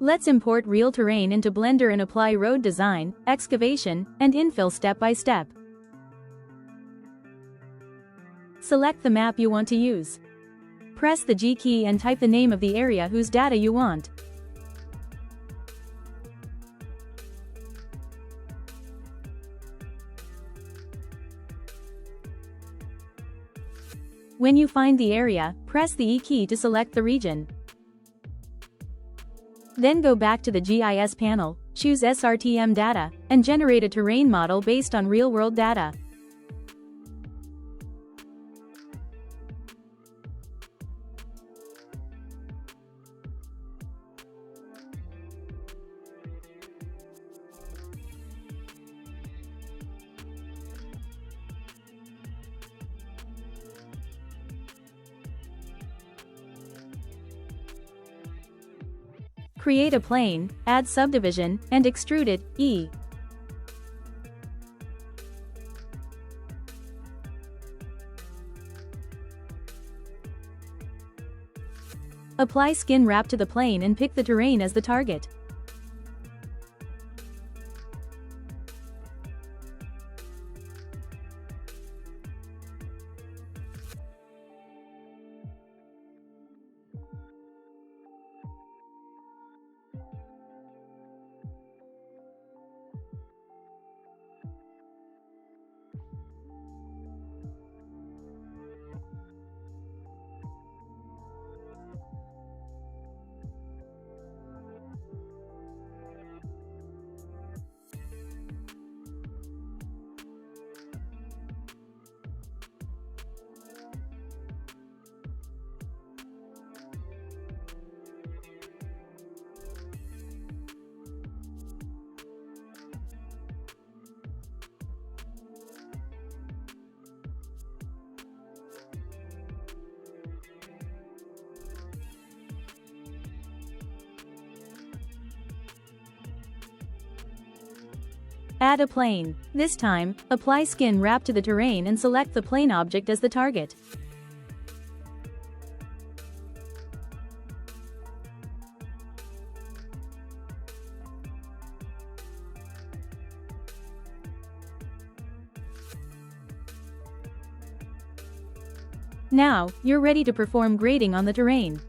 Let's import real terrain into Blender and apply road design, excavation, and infill step by step. Select the map you want to use. Press the G key and type the name of the area whose data you want. When you find the area, press the E key to select the region. Then go back to the GIS panel, choose SRTM data, and generate a terrain model based on real-world data. Create a plane, add subdivision, and extrude it, E. Apply skin wrap to the plane and pick the terrain as the target. Add a plane. This time, apply skin wrap to the terrain and select the plane object as the target. Now, you're ready to perform grading on the terrain.